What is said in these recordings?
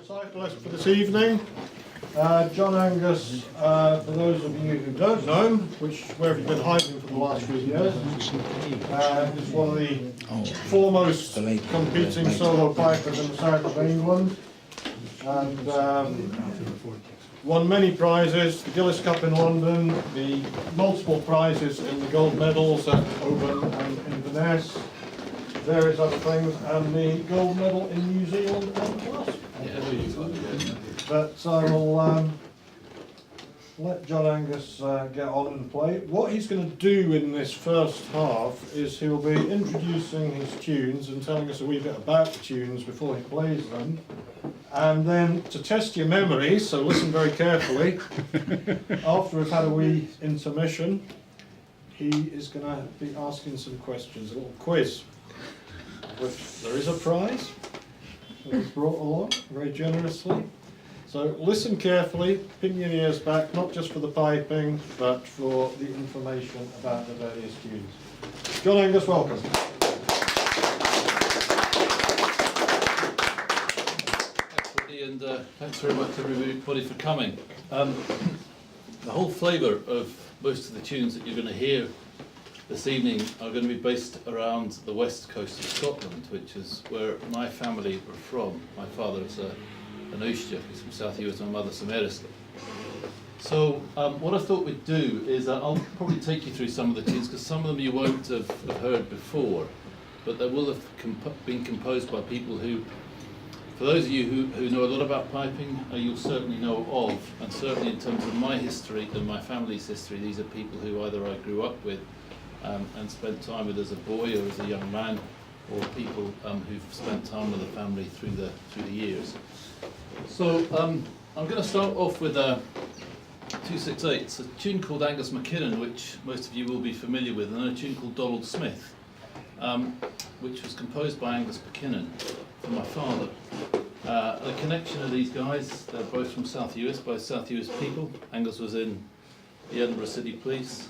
recitalist for this evening. John Angus, for those of you who don't know him, where have you been hiding for the last few years, is one of the foremost competing solo pipers in the south of England, and won many prizes, the Gillis Cup in London, the multiple prizes in the gold medals at Oban and Inverness, various other things, and the gold medal in New Zealand and plus. But I will let John Angus get on and play. What he's going to do in this first half is he'll be introducing his tunes and telling us a wee bit about the tunes before he plays them. And then to test your memories, so listen very carefully, after we've had a wee intermission, he is going to be asking some questions, a little quiz. There is a prize that was brought along very generously. So listen carefully, pin your ears back, not just for the piping, but for the information about the various tunes. John Angus, welcome. Thanks, Roddy, and thanks very much everybody for coming. The whole flavour of most of the tunes that you're going to hear this evening are going to be based around the west coast of Scotland, which is where my family were from. My father is an Oisteach, he's from South Uist, my mother's from Erskine. So what I thought we'd do is I'll probably take you through some of the tunes, because some of them you won't have heard before, but they will have been composed by people who, for those of you who know a lot about piping, you'll certainly know of, and certainly in terms of my history and my family's history, these are people who either I grew up with and spent time with as a boy or as a young man, or people who've spent time with the family through the years. So I'm going to start off with 268. It's a tune called Angus MacKinnon, which most of you will be familiar with, and a tune called Donald Smith, which was composed by Angus MacKinnon for my father. The connection of these guys, they're both from South Uist, both South Uist people. Angus was in the Edinburgh City Police,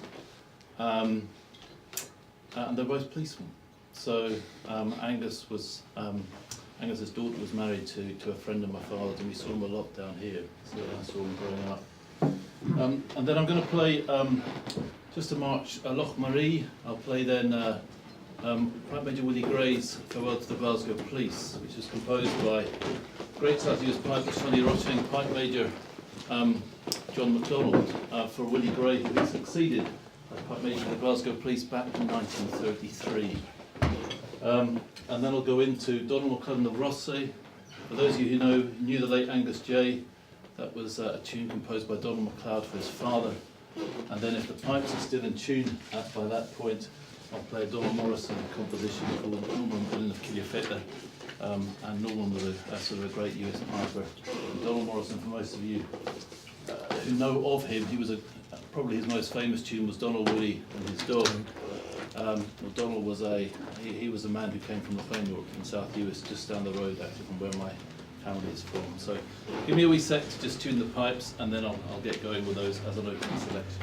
and they're both policemen. So Angus's daughter was married to a friend of my father's, and we saw him a lot down here. So I saw him growing up. And then I'm going to play just a march, Loch Marie. I'll play then Pipe Major Willie Gray's Farewell to the Glasgow Police, which was composed by great South Uist piper Sonny Roching, Pipe Major John MacDonald, for Willie Gray, who he succeeded as Pipe Major of the Glasgow Police back in 1933. And then I'll go into Donald MacLellan of Rothesay. For those of you who knew the late Angus J, that was a tune composed by Donald MacLeod for his father. And then if the pipes are still in tune by that point, I'll play a Donald Morrison composition called Norman Bullen of Killiafetta. And Norman was a sort of a great US piper. And Donald Morrison, for most of you who know of him, he was probably his most famous tune was Donald Woody and his dog. Donald was he was a man who came from the Fainwork in South Uist, just down the road actually from where my family is from. So give me a wee sec to just tune the pipes, and then I'll get going with those as an opening selection.